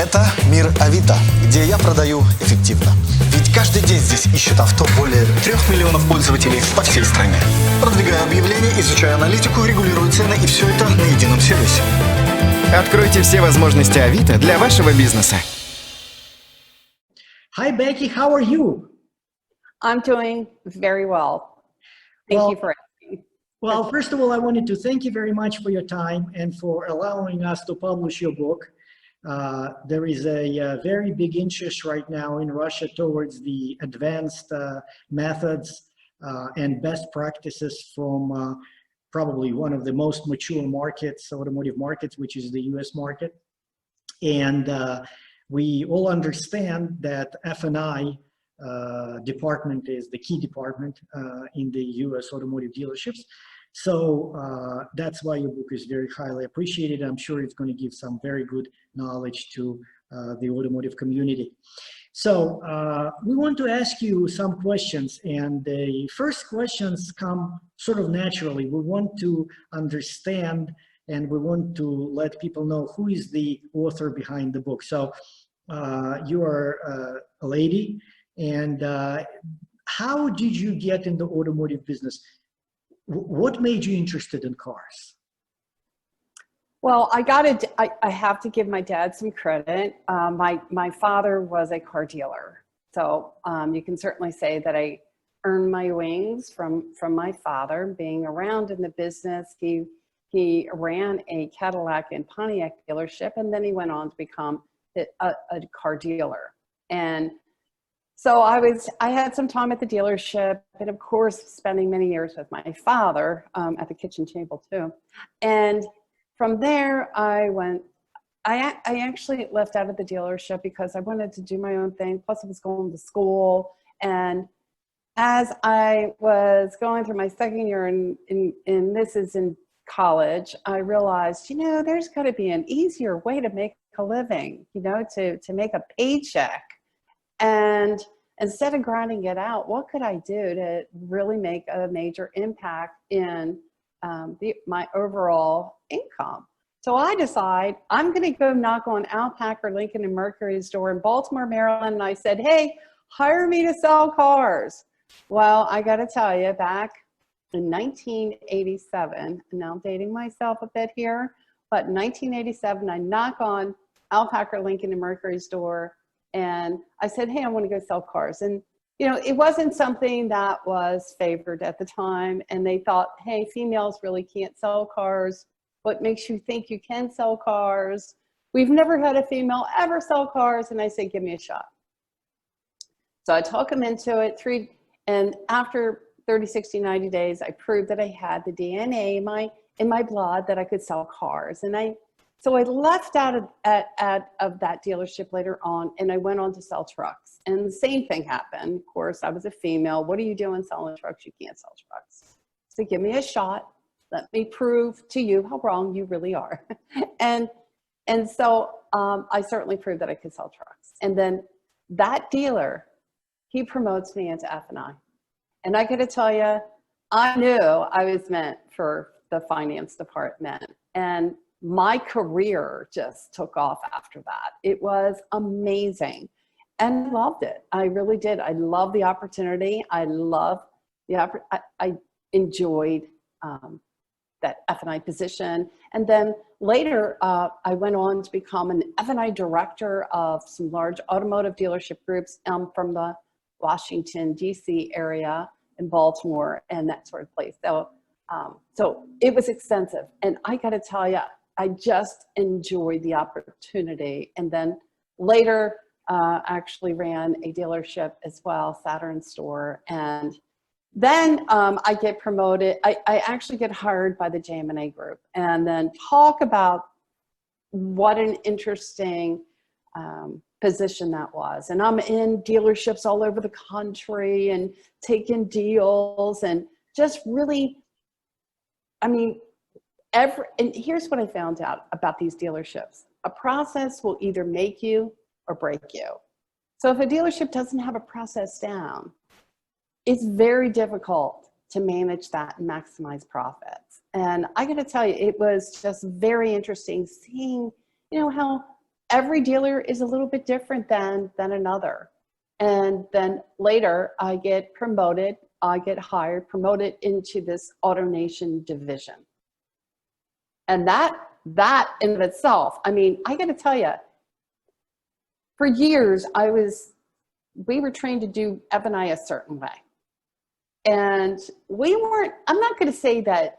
Это мир Авито, где я продаю эффективно. Ведь каждый день здесь ищет авто более 3 миллионов пользователей по всей стране. Продвигаю объявления, изучаю аналитику, регулирую цены, и все это на едином сервисе. Откройте все возможности Авито для вашего бизнеса. Hi, Becky. How are you? I'm doing very well. Thank you for asking. Well, first of all, I wanted to thank you very much for your time and for allowing us to publish your book. There is a very big interest right now in Russia towards the advanced methods and best practices from probably one of the most mature markets, automotive markets, which is the US market. And we all understand that F&I department is the key department in the US automotive dealerships. So that's why your book is very highly appreciated. I'm sure it's going to give some very good knowledge to the automotive community. So we want to ask you some questions, and the first questions come sort of naturally. We want to understand and we want to let people know who is the author behind the book. So you are a lady, and how did you get in the automotive business? What made you interested in cars? Well, I have to give my dad some credit. My father was a car dealer. So you can certainly say that I earned my wings from my father being around in the business. He ran a Cadillac and Pontiac dealership, and then he went on to become a car dealer. And so I had some time at the dealership, and of course, spending many years with my father at the kitchen table too. And from there, I actually left out of the dealership because I wanted to do my own thing. Plus, I was going to school. And as I was going through my second year in this is in college, I realized, you know, there's got to be an easier way to make a living, you know, to make a paycheck. And instead of grinding it out, what could I do to really make a major impact in my overall income? So I decide I'm going to go knock on Al Packer, Lincoln & Mercury's door in Baltimore, Maryland. And I said, hey, hire me to sell cars. Well, I got to tell you, back in 1987, and now I'm dating myself a bit here, but in 1987, I knock on Al Packer, Lincoln & Mercury's door. And I said, hey, I want to go sell cars. And, you know, it wasn't something that was favored at the time. And they thought, hey, females really can't sell cars. What makes you think you can sell cars? We've never had a female ever sell cars. And I said, give me a shot. So I talk them into it. And after 30, 60, 90 days, I proved that I had the DNA in my blood that I could sell cars. And So I left out of that dealership later on, and I went on to sell trucks. And the same thing happened. Of course, I was a female. What are you doing selling trucks? You can't sell trucks. So give me a shot. Let me prove to you how wrong you really are. and so I certainly proved that I could sell trucks. And then that dealer, he promotes me into F&I. And I got to tell you, I knew I was meant for the finance department. And my career just took off after that. It was amazing and I loved it. I really did. I loved the opportunity. I enjoyed that F&I position. And then later, I went on to become an F&I director of some large automotive dealership groups from the Washington, D.C. area in Baltimore and that sort of place. So it was extensive. And I got to tell you, I just enjoyed the opportunity. And then later, actually ran a dealership as well, Saturn store. And then I get promoted. I actually get hired by the JM&A Group, and then talk about what an interesting position that was. And I'm in dealerships all over the country and taking deals and just really, I mean, and here's what I found out about these dealerships. A process will either make you or break you. So if a dealership doesn't have a process down, it's very difficult to manage that and maximize profits. And I got to tell you, it was just very interesting seeing, you know, how every dealer is a little bit different than another. And then later I get promoted, I get hired, promoted into this AutoNation division. And that in of itself, I mean, I got to tell you, for years we were trained to do F&I a certain way. And we weren't, I'm not going to say that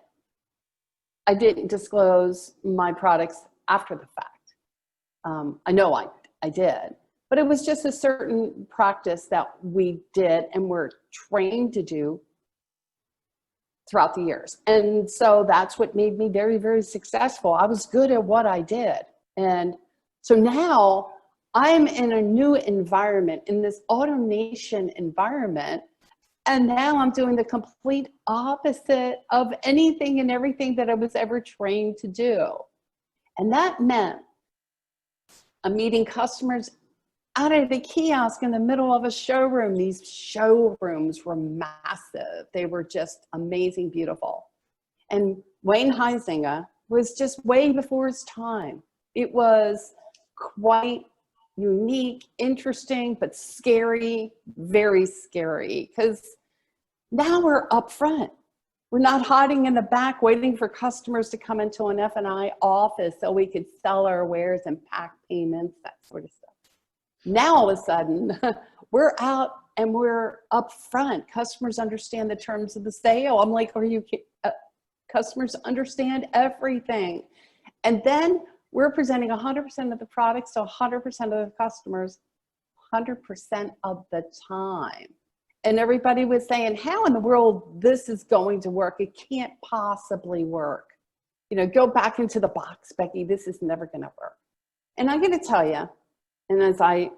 I didn't disclose my products after the fact. I know I did, but it was just a certain practice that we did and were trained to do throughout the years. And so that's what made me very, very successful. I was good at what I did. And so now I'm in a new environment, in this AutoNation environment. And now I'm doing the complete opposite of anything and everything that I was ever trained to do. And that meant I'm meeting customers out of the kiosk in the middle of a showroom. These showrooms were massive. They were just amazing, beautiful. And Wayne Huizinga was just way before his time. It was quite unique, interesting, but scary, very scary, because now we're up front. We're not hiding in the back waiting for customers to come into an F&I office so we could sell our wares and pack payments, that sort of stuff. Now all of a sudden, we're out and we're up front. Customers understand the terms of the sale. I'm like, are you kidding? Customers understand everything. And then we're presenting 100% of the products to 100% of the customers 100% of the time. And everybody was saying, how in the world this is going to work? It can't possibly work. You know, go back into the box, Becky. This is never going to work. And I'm going to tell you, and as I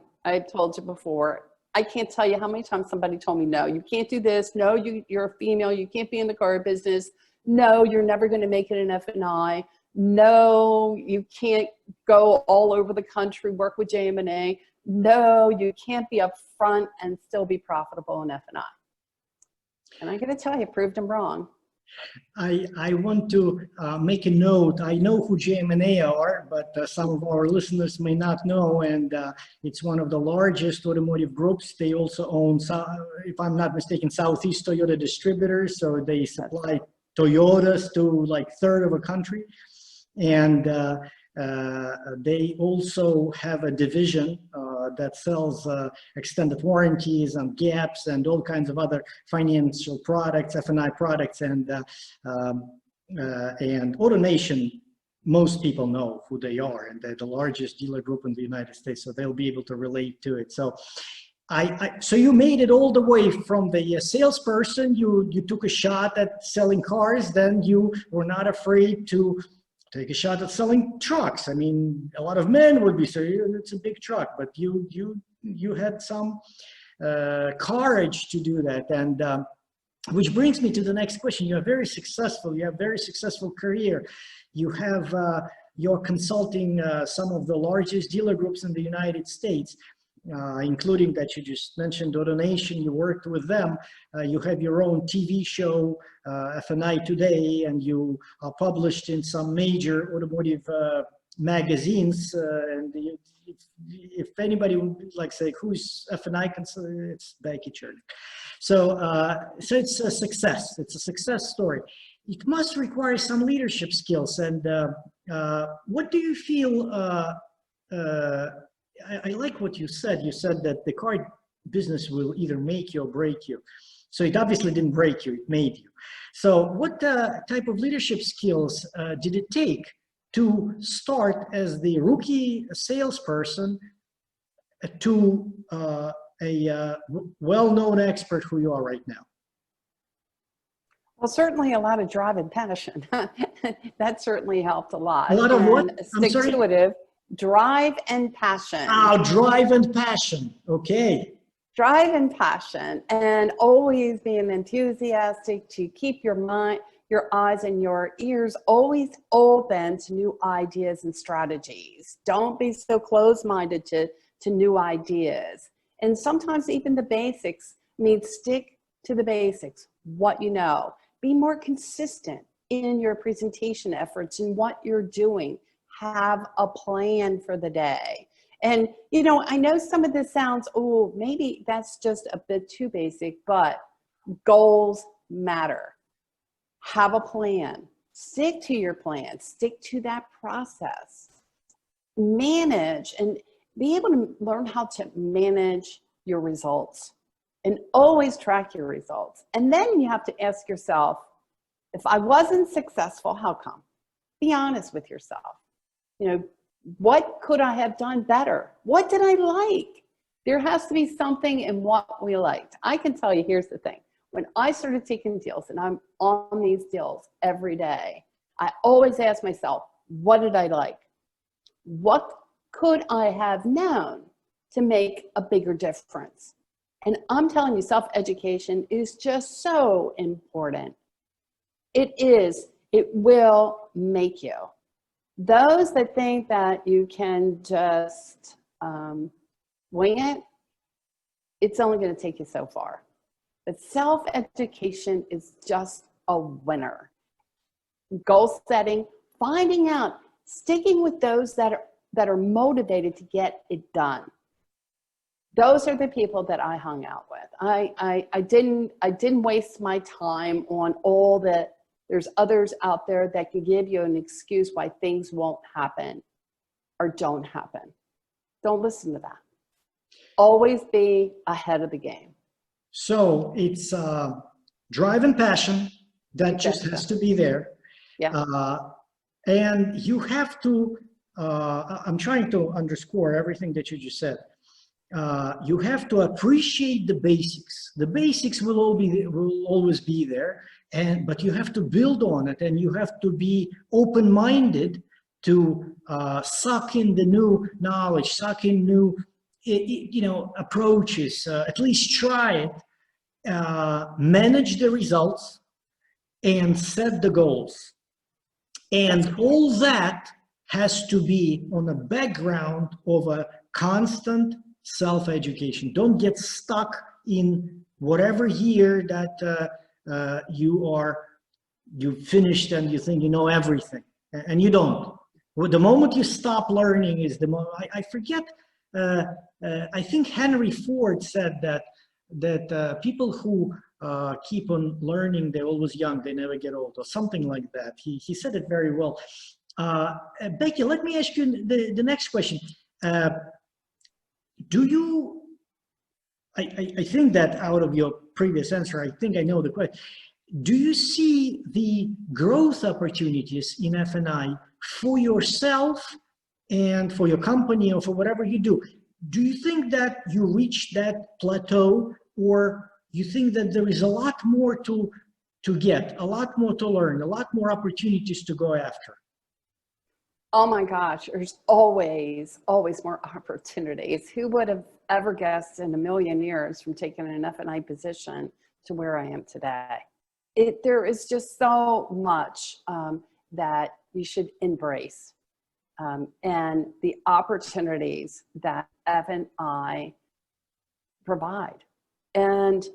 told you before, I can't tell you how many times somebody told me, no, you can't do this. No, you're a female. You can't be in the car business. No, you're never going to make it in F&I. No, you can't go all over the country, work with JM&A. No, you can't be up front and still be profitable in F&I. And I'm going to tell you, proved them wrong. I want to make a note. I know who JM&A are, but some of our listeners may not know, and it's one of the largest automotive groups. They also own, if I'm not mistaken, Southeast Toyota distributors, so they supply Toyotas to like a third of a country. And they also have a division that sells extended warranties and gaps and all kinds of other financial products, F&I products, and AutoNation. Most people know who they are, and they're the largest dealer group in the United States, so they'll be able to relate to it. So, so you made it all the way from the salesperson. You took a shot at selling cars, then you were not afraid to take a shot at selling trucks. I mean, a lot of men would be saying, it's a big truck, but you had some courage to do that. And which brings me to the next question. You are very successful. You have a very successful career. You have, you're consulting some of the largest dealer groups in the United States, including that you just mentioned, AutoNation. You worked with them. You have your own TV show, F&I Today, and you are published in some major automotive magazines. And if anybody would like say, who's F&I consider, it's Rebecca Chernek. So, so it's a success. It's a success story. It must require some leadership skills. And what do you feel? I like what you said. You said that the car business will either make you or break you. So it obviously didn't break you, it made you. So what type of leadership skills did it take to start as the rookie salesperson to a well-known expert who you are right now? Well, certainly a lot of drive and passion. That certainly helped a lot. A lot of what? Stick-to-itiveness. Drive and passion. Oh, drive and passion. Okay. Drive and passion, and always being enthusiastic to keep your mind, your eyes and your ears always open to new ideas and strategies. Don't be so closed-minded to new ideas. And sometimes even the basics means stick to the basics, what you know. Be more consistent in your presentation efforts and what you're doing, Have a plan for the day. And, you know, I know some of this sounds, oh, maybe that's just a bit too basic, but goals matter. Have a plan. Stick to your plan. Stick to that process. Manage and be able to learn how to manage your results and always track your results. And then you have to ask yourself, if I wasn't successful, how come? Be honest with yourself. You know, what could I have done better? What did I like? There has to be something in what we liked. I can tell you, here's the thing. When I started taking deals, and I'm on these deals every day, I always ask myself, what did I like? What could I have known to make a bigger difference? And I'm telling you, self-education is just so important. It is. It will make you. Those that think that you can just wing it, it's only going to take you so far. But self-education is just a winner. Goal setting, finding out, sticking with those that are motivated to get it done. Those are the people that I hung out with. I didn't waste my time on all the, there's others out there that can give you an excuse why things won't happen or don't happen. Don't listen to that. Always be ahead of the game. So it's drive and passion that just has to be there. Yeah. And you have to, I'm trying to underscore everything that you just said. You have to appreciate the basics. The basics will always be there, but you have to build on it, and you have to be open-minded to suck in the new knowledge, suck in new, approaches. At least try it. Manage the results and set the goals. And all that has to be on the background of a constant self-education. Don't get stuck in whatever year that you finished and you think you know everything, and you don't. Well, the moment you stop learning is the moment. I forget. I think Henry Ford said that people who keep on learning, they're always young, they never get old, or something like that. He said it very well. Becky, let me ask you the next question. Do you, I think that out of your previous answer, I think I know the question. Do you see the growth opportunities in F&I for yourself and for your company or for whatever you do? Do you think that you reached that plateau, or you think that there is a lot more to get, a lot more to learn, a lot more opportunities to go after? Oh my gosh, there's always more opportunities. Who would have ever guessed in a million years from taking an F&I position to where I am today? There is just so much that you should embrace. And the opportunities that F&I provide. And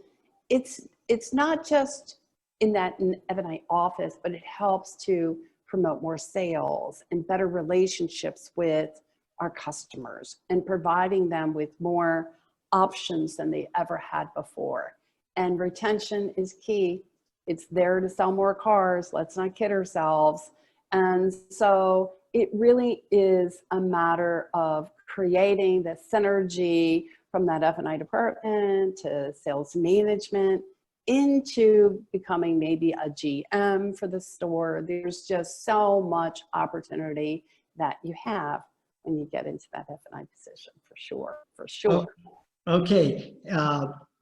it's not just in that F&I office, but it helps to promote more sales and better relationships with our customers and providing them with more options than they ever had before. And retention is key. It's there to sell more cars. Let's not kid ourselves. And so it really is a matter of creating the synergy from that F&I department to sales management into becoming maybe a GM for the store. There's just so much opportunity that you have when you get into that F&I position, for sure. Okay,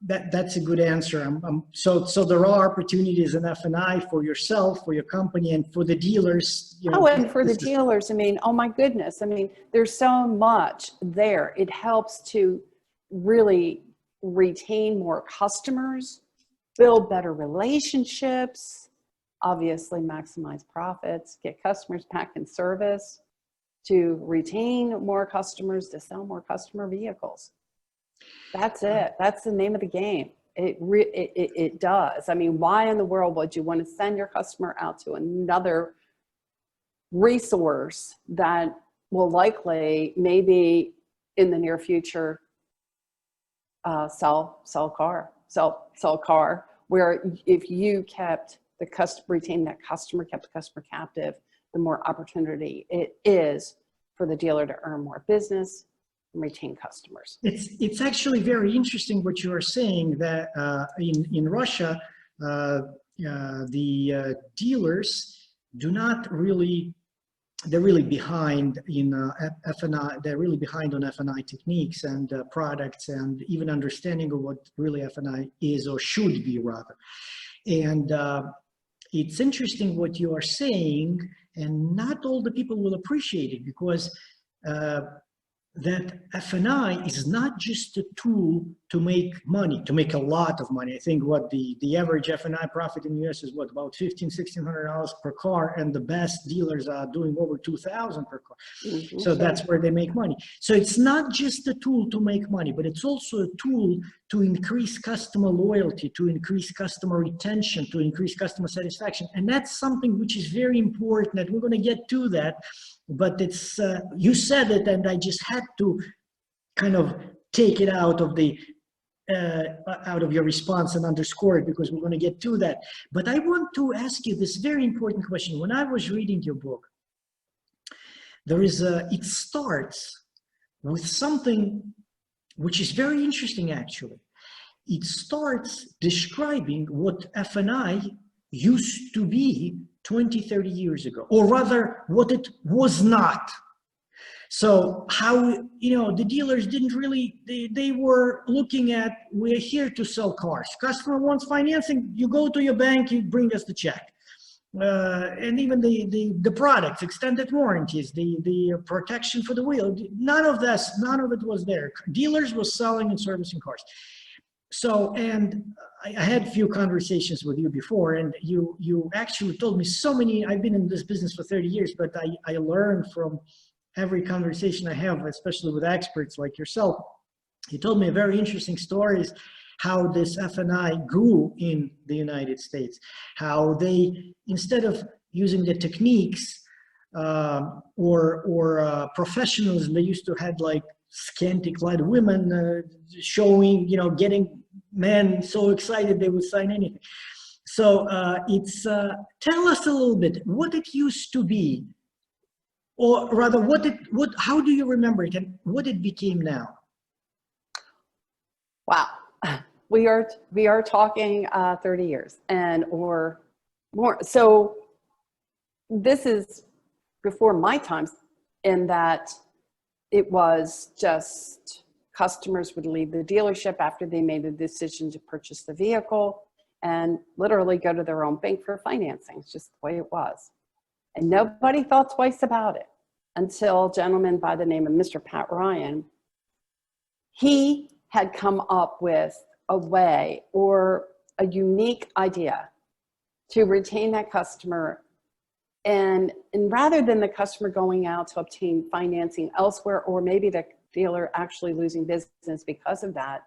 that's a good answer. So there are opportunities in F&I for yourself, for your company, and for the dealers. And for the dealers, I mean, oh my goodness. I mean, there's so much there. It helps to really retain more customers, build better relationships, obviously maximize profits, get customers back in service, to retain more customers, to sell more customer vehicles. That's it. That's the name of the game. It does. I mean, why in the world would you want to send your customer out to another resource that will likely, maybe in the near future, sell a car, where if you kept the customer, retained that customer, kept the customer captive, the more opportunity it is for the dealer to earn more business and retain customers. It's actually very interesting what you are saying, that in Russia, the dealers do not really, they're really behind in F&I. They're really behind on F&I techniques and products, and even understanding of what really F&I is or should be, rather. And it's interesting what you are saying, and not all the people will appreciate it, because that F&I is not just a tool to make money, to make a lot of money. I think what the average F&I profit in the US is what, about $1,500–1,600 per car, and the best dealers are doing over $2,000 per car. Mm-hmm. So that's where they make money. So it's not just a tool to make money, but it's also a tool to increase customer loyalty, to increase customer retention, to increase customer satisfaction. And that's something which is very important, and we're going to get to that. But it's, you said it, and I just had to kind of take it out of the, out of your response and underscore it, because we're going to get to that. But I want to ask you this very important question. When I was reading your book, there is a, it starts with something which is very interesting, actually. It starts describing what F&I used to be 20–30 years ago, or rather what it was not. So how, you know, the dealers didn't really, they were looking at, we're here to sell cars. Customer wants financing, you go to your bank, you bring us the check. And even the products, extended warranties, the protection for the wheel, none of this, none of it was there. Dealers were selling and servicing cars. So, and I had a few conversations with you before, and you actually told me so many. I've been in this business for 30 years, but I learned from every conversation I have, especially with experts like yourself. You told me very interesting stories, how this F&I grew in the United States, how they, instead of using the techniques or professionals, they used to have like scanty clad women showing, you know, getting men so excited they would sign anything. So it's, tell us a little bit what it used to be, or rather how do you remember it and what it became now? Wow. We are talking 30 years and or more. So this is before my times, in that it was just customers would leave the dealership after they made the decision to purchase the vehicle and literally go to their own bank for financing. It's just the way it was. And nobody thought twice about it until a gentleman by the name of Mr. Pat Ryan. He had come up with a way or a unique idea to retain that customer. And rather than the customer going out to obtain financing elsewhere, or maybe the dealer actually losing business because of that,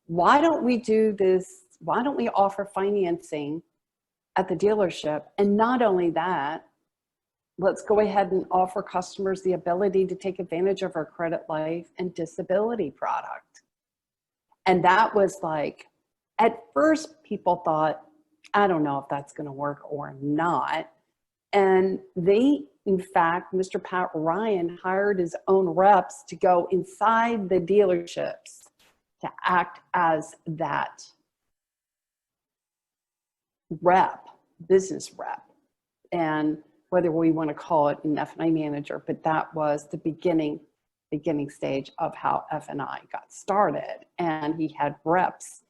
why don't we do this? Why don't we offer financing at the dealership? And not only that, let's go ahead and offer customers the ability to take advantage of our credit life and disability product. And that was like, at first people thought, I don't know if that's going to work or not. And they, in fact, Mr. Pat Ryan hired his own reps to go inside the dealerships to act as that rep, business rep. And whether we want to call it an F&I manager, but that was the beginning stage of how F&I got started. And he had reps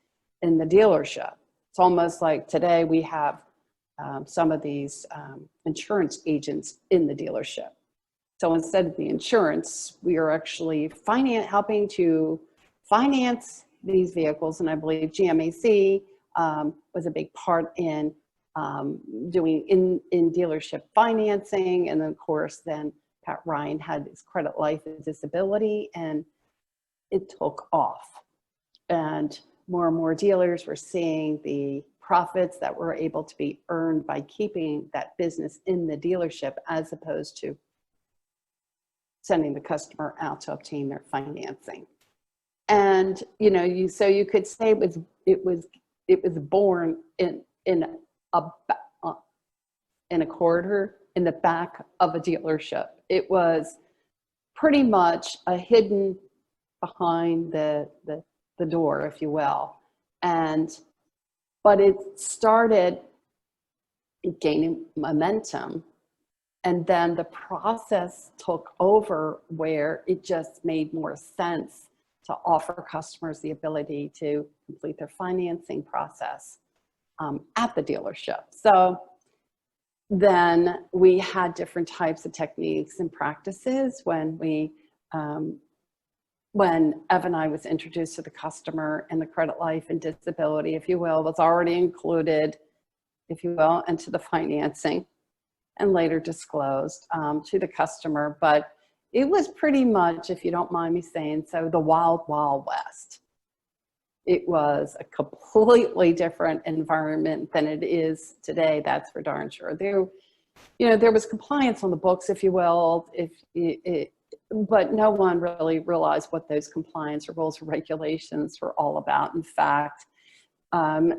in the dealership. It's almost like today we have some of these insurance agents in the dealership. So instead of the insurance, we are actually helping to finance these vehicles. And I believe GMAC was a big part in doing in dealership financing. And then of course, then Pat Ryan had his credit life and disability, and it took off. And more dealers were seeing the profits that were able to be earned by keeping that business in the dealership as opposed to sending the customer out to obtain their financing. And so you could say it was born in a corridor in the back of a dealership. It was pretty much a hidden behind the door, if you will. But it started gaining momentum, and then the process took over where it just made more sense to offer customers the ability to complete their financing process at the dealership. So then we had different types of techniques and practices when F&I was introduced to the customer, and the credit life and disability, if you will, was already included, if you will, into the financing and later disclosed to the customer. But it was pretty much, if you don't mind me saying so, the wild, wild west. It was a completely different environment than it is today, that's for darn sure. There was compliance on the books, if you will, but no one really realized what those compliance or rules or regulations were all about. In fact,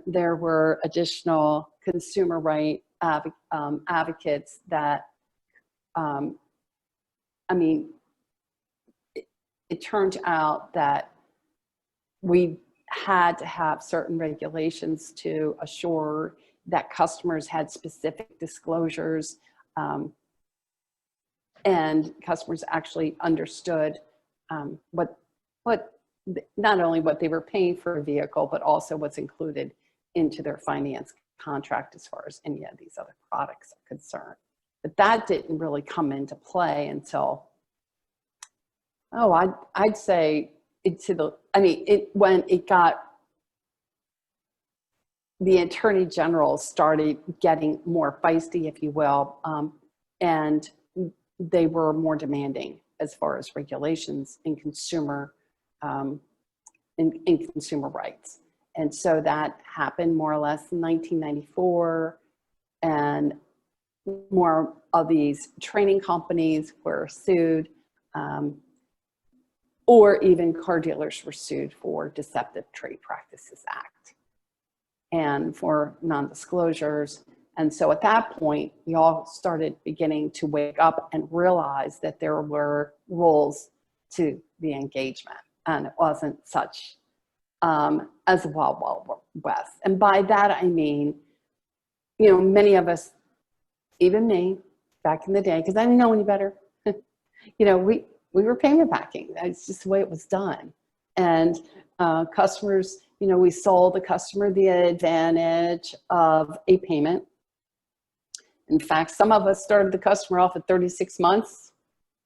there were additional consumer right advocates that, it turned out that we had to have certain regulations to assure that customers had specific disclosures, and customers actually understood what not only what they were paying for a vehicle, but also what's included into their finance contract as far as any of these other products are concerned. But that didn't really come into play until, I'd say when the Attorney General started getting more feisty, if you will, and they were more demanding as far as regulations in consumer in consumer rights. And so that happened more or less in 1994, and more of these training companies were sued, or even car dealers were sued for Deceptive Trade Practices Act and for non-disclosures. And so at that point, we all started beginning to wake up and realize that there were rules to the engagement, and it wasn't such as a wild, wild west. And by that, I mean, many of us, even me, back in the day, because I didn't know any better, we were payment packing. That's just the way it was done. And customers, we sold the customer the advantage of a payment. In fact, some of us started the customer off at 36 months,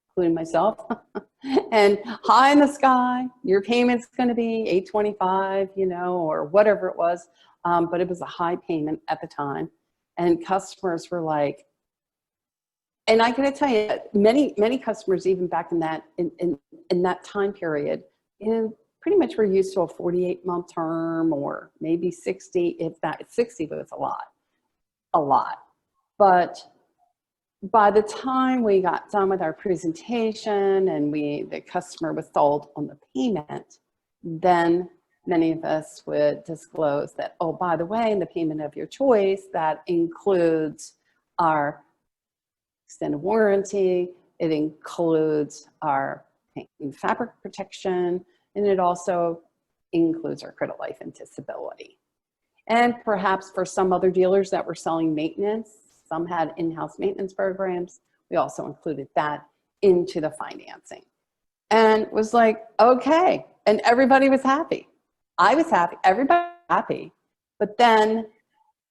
including myself. And high in the sky, your payment's going to be $825, or whatever it was. But it was a high payment at the time. And customers were like, and I gotta tell you, many customers, even back in that time period, pretty much were used to a 48-month term, or maybe 60, if that. 60 was a lot. But by the time we got done with our presentation and the customer was sold on the payment, then many of us would disclose that, oh, by the way, in the payment of your choice, that includes our extended warranty, it includes our paint and fabric protection, and it also includes our credit life and disability. And perhaps for some other dealers that were selling maintenance, some had in-house maintenance programs, we also included that into the financing. And it was like, okay, and everybody was happy. I was happy, everybody was happy. But then,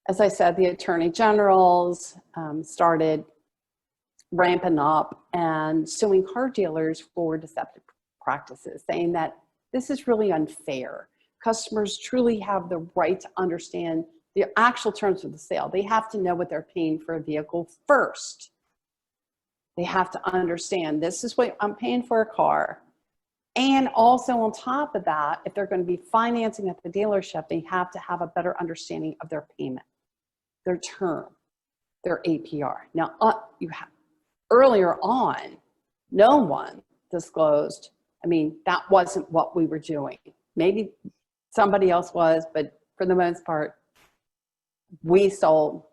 as I said, the attorney generals started ramping up and suing car dealers for deceptive practices, saying that this is really unfair. Customers truly have the right to understand the actual terms of the sale. They have to know what they're paying for a vehicle first. They have to understand, this is what I'm paying for a car. And also on top of that, if they're going to be financing at the dealership, they have to have a better understanding of their payment, their term, their APR. Now, earlier on, no one disclosed. I mean, that wasn't what we were doing. Maybe somebody else was, but for the most part, we sold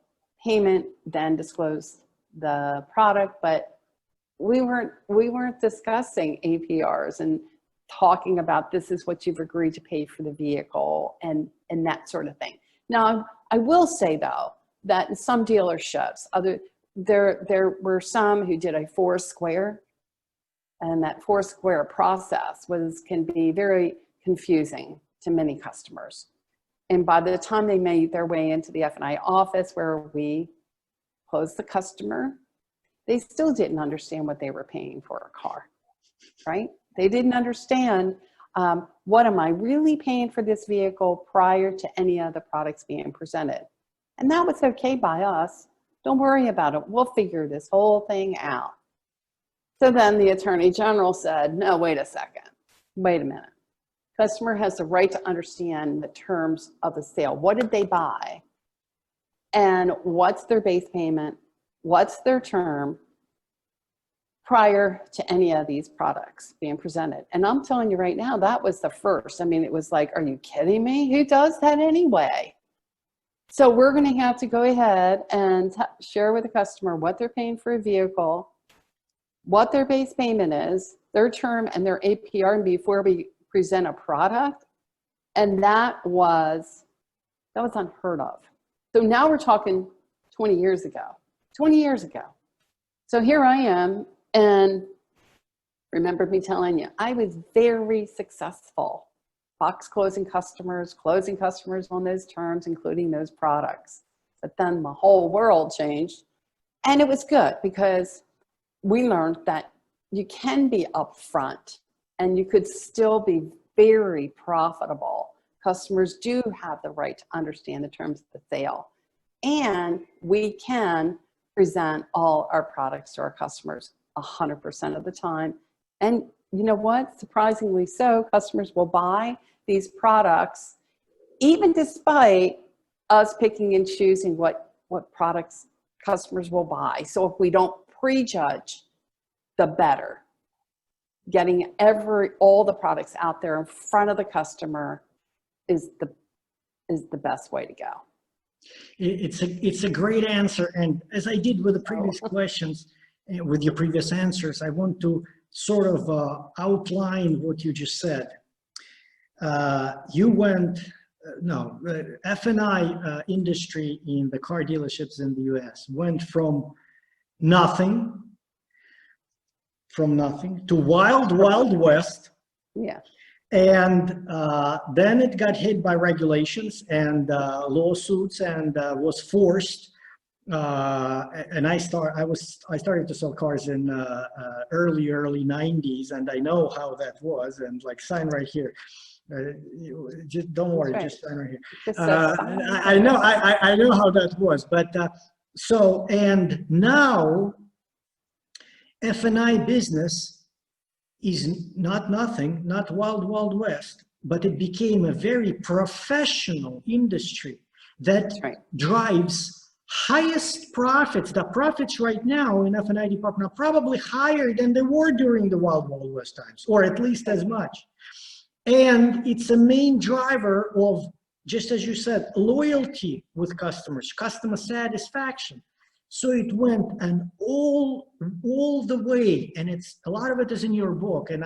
payment, then disclosed the product, but we weren't discussing APRs and talking about this is what you've agreed to pay for the vehicle and that sort of thing. Now, I will say though that in some dealerships, there were some who did a Foursquare, and that Foursquare process can be very confusing to many customers. And by the time they made their way into the F&I office where we closed the customer, they still didn't understand what they were paying for a car, right? They didn't understand what am I really paying for this vehicle prior to any of the products being presented. And that was okay by us. Don't worry about it. We'll figure this whole thing out. So then the Attorney General said, no, wait a second. Wait a minute. Customer has the right to understand the terms of the sale. What did they buy? And what's their base payment? What's their term prior to any of these products being presented? And I'm telling you right now, that was the first. I mean, it was like, are you kidding me? Who does that anyway? So we're going to have to go ahead and share with the customer what they're paying for a vehicle, what their base payment is, their term, and their APR before we present a product. And that was unheard of. So now we're talking 20 years ago. 20 years ago. So here I am, and remember me telling you, I was very successful box closing customers on those terms, including those products. But then the whole world changed, and it was good because we learned that you can be upfront and you could still be very profitable. Customers do have the right to understand the terms of the sale, and we can present all our products to our customers 100% of the time. And you know what? Surprisingly so, customers will buy these products even despite us picking and choosing what products customers will buy. So if we don't prejudge, the better. Getting all the products out there in front of the customer is the best way to go. It's a great answer, and as I did with the previous questions, with your previous answers, I want to sort of outline what you just said. F&I industry in the car dealerships in the US went from nothing to wild west. Yeah. And then it got hit by regulations and lawsuits, and was forced. And I started to sell cars in early 90s, and I know how that was. And like, sign right here. Just don't worry, right. Just sign right here. I I know how that was. But and now F&I business is not nothing, not wild west, but it became a very professional industry that drives highest profits. The profits right now in F&I department are probably higher than they were during the wild west times, or at least as much. And it's a main driver of, just as you said, loyalty with customers, customer satisfaction. So it went and all the way, and a lot of it is in your book, and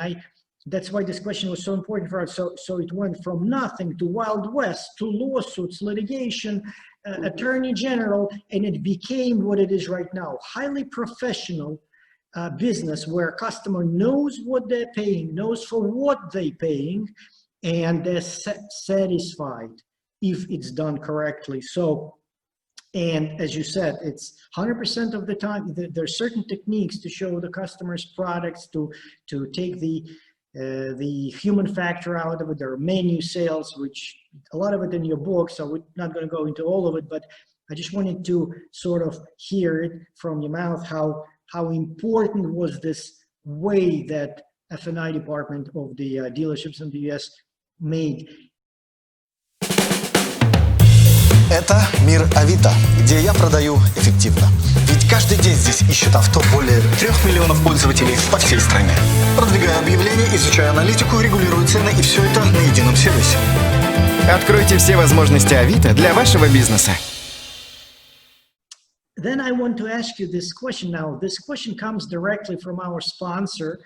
that's why this question was so important for us. So it went from nothing to Wild West to lawsuits, litigation, attorney general, and it became what it is right now, highly professional business where customer knows what they're paying, knows for what they're paying, and they're satisfied if it's done correctly. So. And as you said, it's 100% of the time. There are certain techniques to show the customer's products, to take the human factor out of it. There are menu sales, which a lot of it in your book, so we're not going to go into all of it, but I just wanted to sort of hear it from your mouth, how important was this way that F&I department of the dealerships in the US made. Это мир Авито, где я продаю эффективно. Ведь каждый день здесь ищут авто более 3 миллионов пользователей по всей стране. Продвигаю объявления, изучаю аналитику, регулирую цены, и все это на едином сервисе. Откройте все возможности Авито для вашего бизнеса. Then I want to ask you this question now. This question comes directly from our sponsor.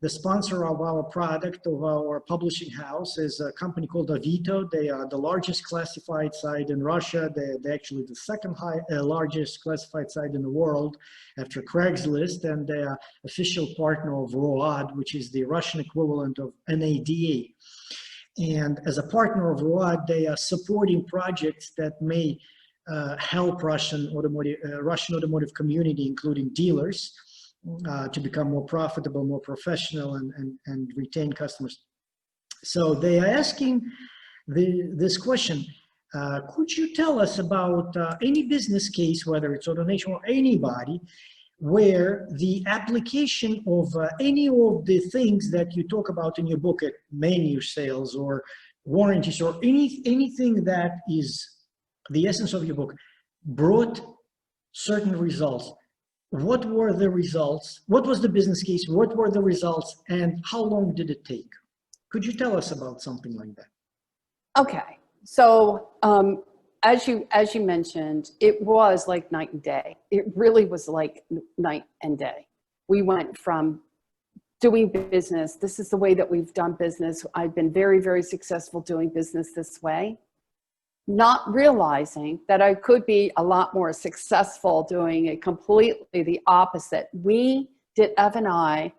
The sponsor of our product, of our publishing house, is a company called Avito. They are the largest classified site in Russia. They're actually the second largest classified site in the world after Craigslist, and they are official partner of ROAD, which is the Russian equivalent of NADA. And as a partner of ROAD, they are supporting projects that may help Russian automotive community, including dealers, to become more profitable, more professional, and retain customers. So they are asking this question. Could you tell us about any business case, whether it's AutoNation or anybody, where the application of any of the things that you talk about in your book, at menu sales or warranties or anything that is the essence of your book, brought certain results? What were the results? What was the business case? What were the results? And how long did it take? Could you tell us about something like that? Okay, so as you mentioned, it was like night and day. It really was like night and day. We went from doing business, this is the way that we've done business. I've been very, very successful doing business this way, not realizing that I could be a lot more successful doing it completely the opposite. We did F&I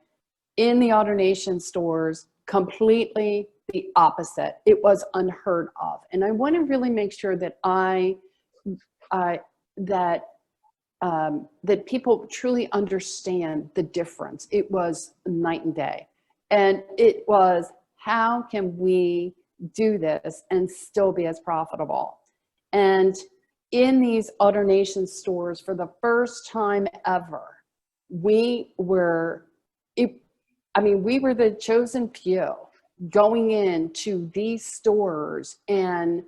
in the AutoNation stores completely the opposite. It was unheard of. And I want to really make sure that that people truly understand the difference. It was night and day. And it was, how can we do this and still be as profitable? And in these AutoNation stores, for the first time ever, we were the chosen few going into these stores and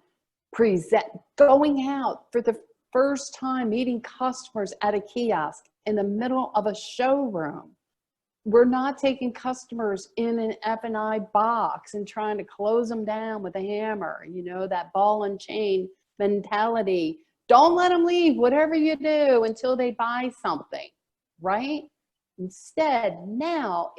going out for the first time, meeting customers at a kiosk in the middle of a showroom. We're not taking customers in an F&I box and trying to close them down with a hammer, you know, that ball and chain mentality. Don't let them leave, whatever you do, until they buy something, right? Instead, now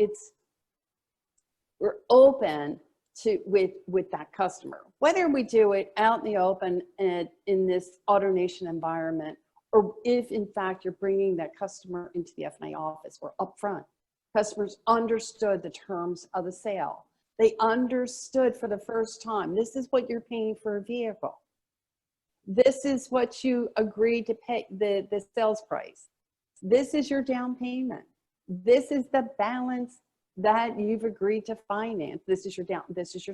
we're open to with that customer, whether we do it out in the open and in this AutoNation environment, or if in fact you're bringing that customer into the F&I office or up front. Customers understood the terms of the sale. They understood for the first time, this is what you're paying for a vehicle. This is what you agreed to pay, the sales price. This is your down payment. This is the balance that you've agreed to finance. This is your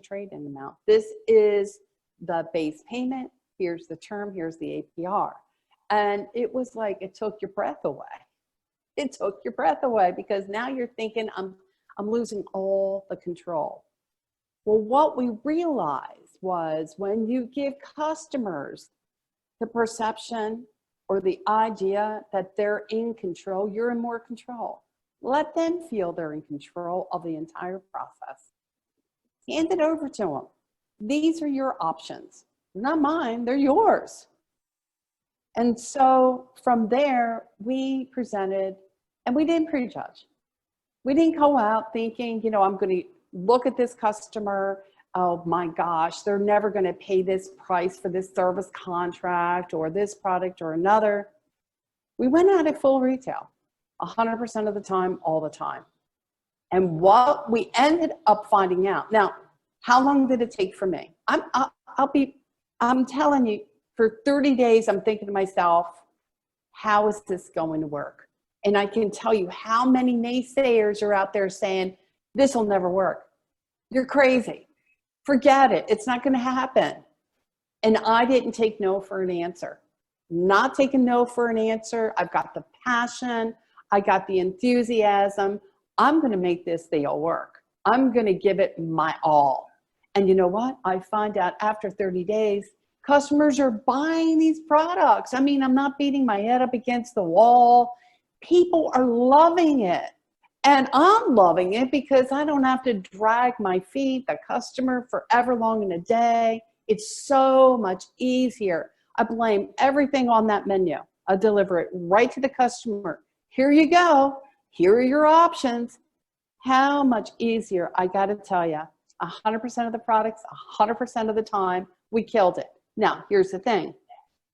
trade-in amount. This is the base payment. Here's the term, here's the APR. And it was like, it took your breath away. It took your breath away, because now you're thinking, I'm losing all the control. Well, what we realized was, when you give customers the perception or the idea that they're in control, you're in more control. Let them feel they're in control of the entire process. Hand it over to them. These are your options. They're not mine, they're yours. And so from there, we presented, and we didn't prejudge. We didn't go out thinking, you know, I'm going to look at this customer, oh my gosh, they're never going to pay this price for this service contract or this product or another. We went out at full retail, 100% of the time, all the time. And what we ended up finding out, now, how long did it take for me? I'm telling you, for 30 days, I'm thinking to myself, how is this going to work? And I can tell you how many naysayers are out there saying, this will never work. You're crazy. Forget it. It's not going to happen. And I didn't take no for an answer. Not taking no for an answer. I've got the passion. I got the enthusiasm. I'm going to make this deal work. I'm going to give it my all. And you know what? I find out after 30 days, customers are buying these products. I mean, I'm not beating my head up against the wall. People are loving it. And I'm loving it because I don't have to drag my feet, the customer, forever long in a day. It's so much easier. I blame everything on that menu. I deliver it right to the customer. Here you go. Here are your options. How much easier, I got to tell you, 100% of the products, 100% of the time, we killed it. Now, here's the thing.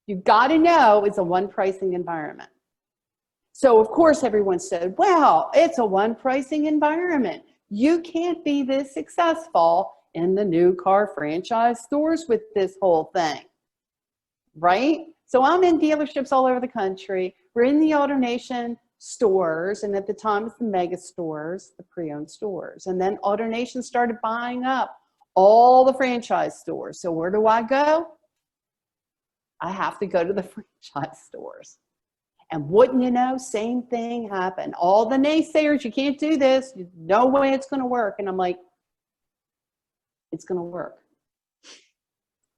You've got to know it's a one pricing environment. So, of course, everyone said, well, it's a one pricing environment. You can't be this successful in the new car franchise stores with this whole thing, right? So I'm in dealerships all over the country. We're in the AutoNation stores, and at the time it's the mega stores, the pre-owned stores. And then AutoNation started buying up all the franchise stores. So where do I go? I have to go to the franchise stores. And wouldn't you know, same thing happened. All the naysayers, you can't do this, no way it's going to work. And I'm like, it's going to work.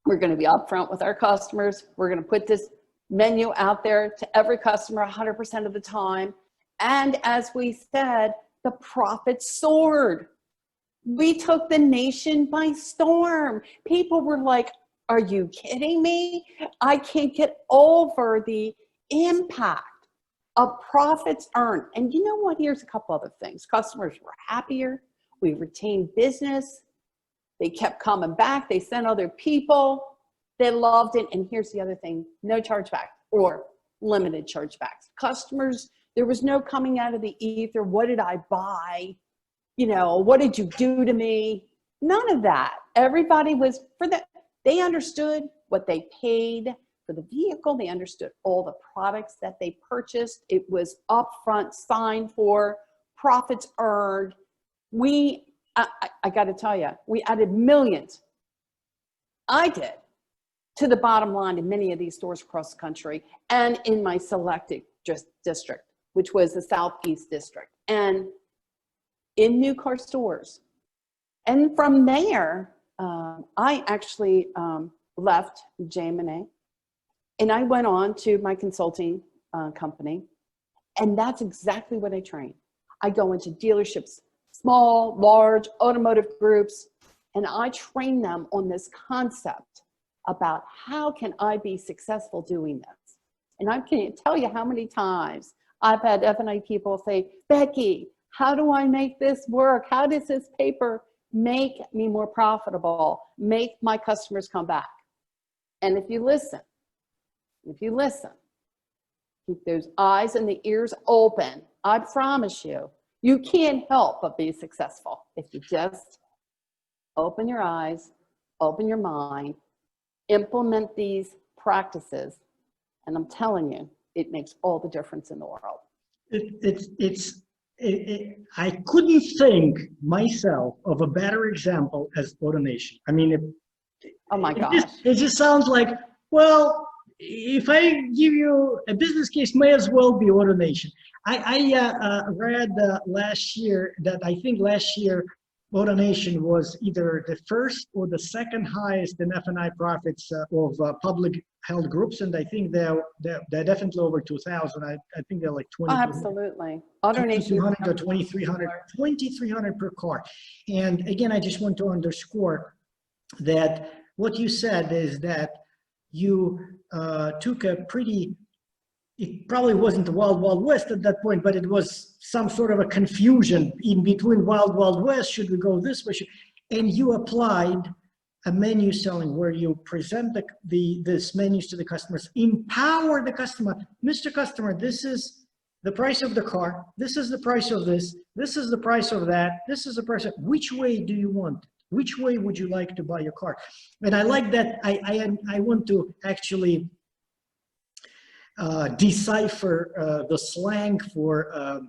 We're going to be upfront with our customers. We're going to put this menu out there to every customer 100% of the time. And as we said, the profits soared. We took the nation by storm. People were like, are you kidding me? I can't get over the impact of profits earned. And you know what? Here's a couple other things. Customers were happier. We retained business. They kept coming back. They sent other people. They loved it. And here's the other thing. No chargeback or limited chargebacks. Customers, there was no coming out of the ether. What did I buy? You know, what did you do to me? None of that. Everybody was for that. They understood what they paid for the vehicle. They understood all the products that they purchased. It was upfront, signed for, profits earned. I got to tell you, we added millions. I did to the bottom line in many of these stores across the country and in my selected district, which was the Southeast district, and in new car stores. And from there, I actually left JM&A and I went on to my consulting company. And that's exactly what I train. I go into dealerships, small, large, automotive groups, and I train them on this concept about how can I be successful doing this. And I can't tell you how many times I've had F&I people say, Becky, how do I make this work? How does this paper make me more profitable, make my customers come back? And if you listen, keep those eyes and the ears open, I promise you, you can't help but be successful if you just open your eyes, open your mind, implement these practices, and I'm telling you, it makes all the difference in the world. I couldn't think myself of a better example as AutoNation. I mean, Oh my gosh. It just sounds like, well, if I give you a business case, may as well be AutoNation. I read last year that I think last year AutoNation was either the first or the second highest in F&I profits of public held groups, and I think they're definitely over 2,000. I think they're like 20. Oh, absolutely. AutoNation 2,200 to 2,300 per car. And again, I just want to underscore that what you said is that you took a pretty, it probably wasn't the Wild Wild West at that point, but it was some sort of a confusion in between Wild Wild West. Should we go this way? And you applied a menu selling where you present this menus to the customers, empower the customer. Mr. Customer, this is the price of the car. This is the price of this. This is the price of that. This is the price of, which way do you want? Which way would you like to buy your car? And I like that. I want to actually decipher the slang for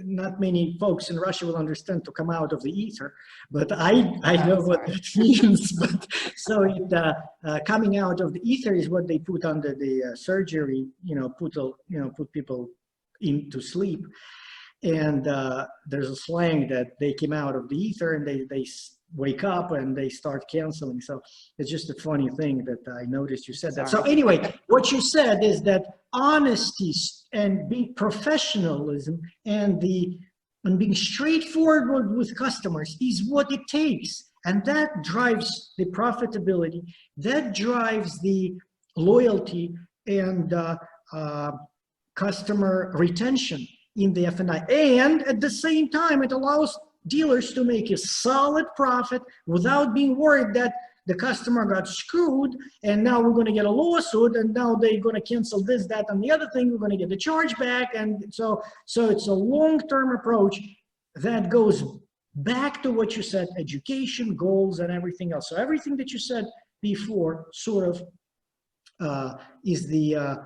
not many folks in Russia will understand, to come out of the ether, but I know what that means. But so coming out of the ether is what they put under the surgery, put people into sleep. And there's a slang that they came out of the ether and they wake up and they start canceling. So it's just a funny thing that I noticed you said that. So anyway, what you said is that honesty and being professionalism and being straightforward with customers is what it takes. And that drives the profitability, that drives the loyalty and customer retention in the F&I. And at the same time, it allows dealers to make a solid profit without being worried that the customer got screwed and now we're going to get a lawsuit and now they're going to cancel this, that, and the other thing. We're going to get the charge back. And so it's a long-term approach that goes back to what you said, education, goals, and everything else. So everything that you said before sort of is the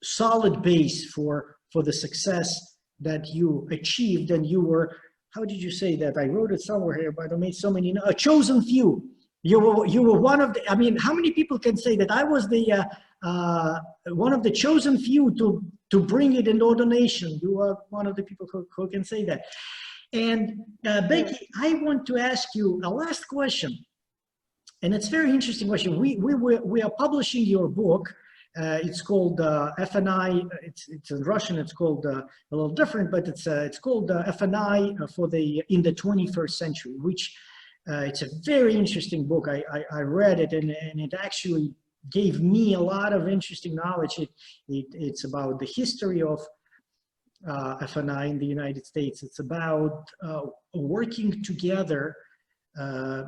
solid base for the success that you achieved. And you were, how did you say that? I wrote it somewhere here, but I made so many, a chosen few. You were one of the, I mean, how many people can say that I was the one of the chosen few to bring it in AutoNation? You are one of the people who can say that. And Becky, I want to ask you a last question, and it's a very interesting question. We are publishing your book. It's called F&I. It's in Russian. It's called a little different, but it's called F&I in the 21st century, which it's a very interesting book. I read it, and it actually gave me a lot of interesting knowledge. It's about the history of F&I in the United States. It's about working together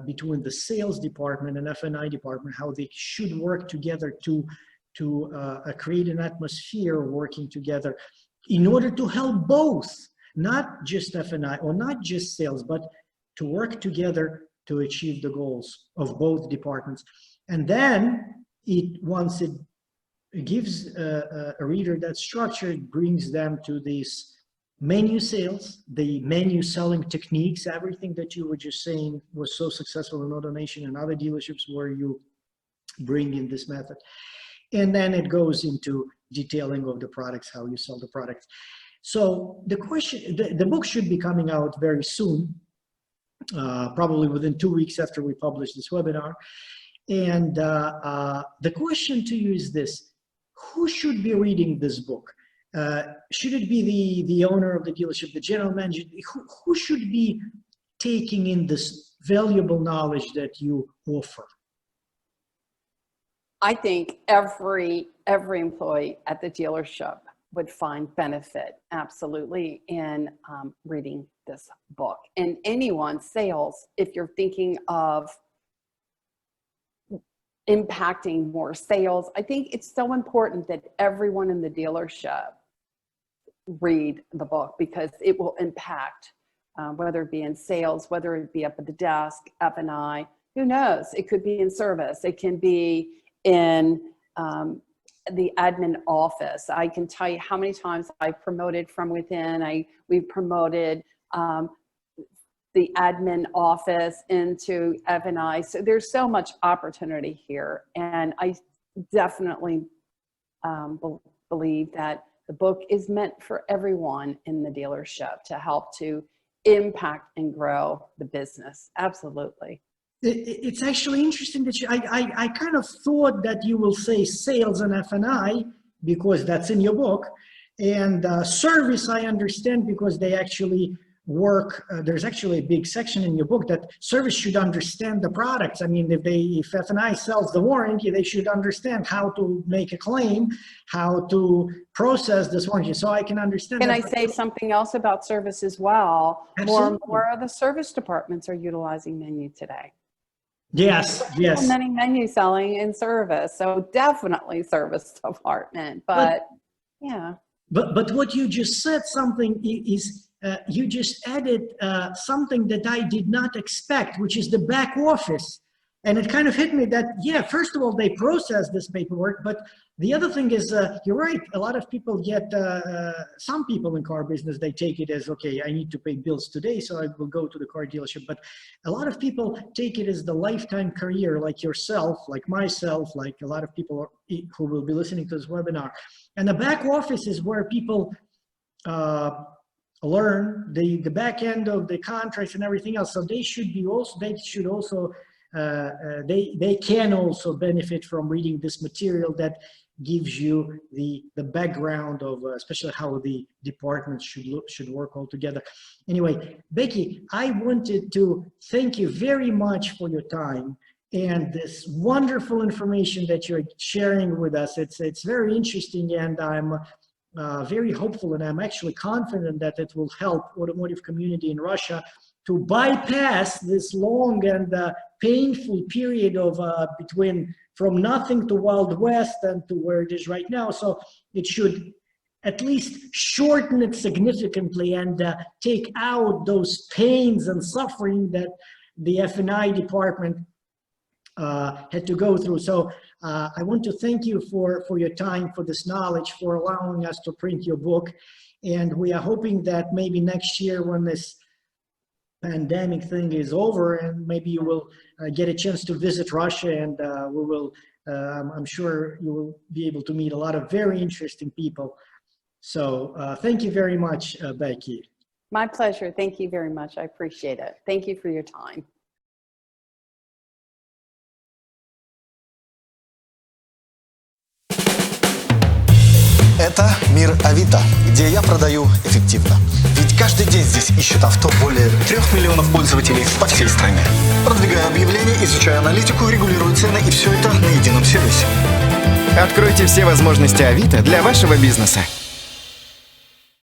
between the sales department and F&I department, how they should work together to create an atmosphere working together in order to help both, not just F&I or not just sales, but to work together to achieve the goals of both departments. And then once it gives a reader that structure, it brings them to these menu sales, the menu selling techniques, everything that you were just saying was so successful in AutoNation and other dealerships where you bring in this method. And then it goes into detailing of the products, how you sell the products. So the question, the book should be coming out very soon, probably within 2 weeks after we publish this webinar. And the question to you is this: who should be reading this book? Should it be the owner of the dealership, the general manager? Who should be taking in this valuable knowledge that you offer? I think every employee at the dealership would find benefit, absolutely, in reading this book. And anyone, sales, if you're thinking of impacting more sales, I think it's so important that everyone in the dealership read the book, because it will impact, whether it be in sales, whether it be up at the desk, F&I, who knows? It could be in service. It can be in the admin office. I can tell you how many times I promoted from within. We've promoted the admin office into F&I. So there's so much opportunity here. And I definitely believe that the book is meant for everyone in the dealership to help to impact and grow the business. Absolutely. It's actually interesting that I kind of thought that you will say sales and F&I because that's in your book, and service I understand because they actually work. There's actually a big section in your book that service should understand the products. I mean, if F&I sells the warranty, they should understand how to make a claim, how to process this warranty. So I can understand. Can I say something else about service as well? Absolutely. More and more of the service departments are utilizing menu today. Yes, yes. Many menu selling in service, so definitely service department. But yeah. But what you just said something is you just added something that I did not expect, which is the back office. And it kind of hit me that, yeah, first of all, they process this paperwork, but the other thing is, you're right, a lot of people get, some people in car business, they take it as, okay, I need to pay bills today, so I will go to the car dealership. But a lot of people take it as the lifetime career, like yourself, like myself, like a lot of people who will be listening to this webinar. And the back office is where people learn the back end of the contracts and everything else. So they can also benefit from reading this material that gives you the background of especially how the departments should work all together. Anyway, Becky, I wanted to thank you very much for your time and this wonderful information that you're sharing with us. It's very interesting, and I'm very hopeful, and I'm actually confident that it will help automotive community in Russia to bypass this long and painful period of from nothing to Wild West and to where it is right now. So it should at least shorten it significantly and take out those pains and suffering that the F&I department had to go through. So I want to thank you for your time, for this knowledge, for allowing us to print your book. And we are hoping that maybe next year, when this pandemic thing is over, and maybe you will get a chance to visit Russia, and we will, I'm sure you will be able to meet a lot of very interesting people. So thank you very much, Becky. My pleasure. Thank you very much. I appreciate it. Thank you for your time. Это мир Авито, где я продаю эффективно. Ведь каждый день здесь ищут авто более 3 миллионов пользователей по всей стране. Продвигаю объявления, изучаю аналитику, регулирую цены, и все это на едином сервисе. Откройте все возможности Авито для вашего бизнеса.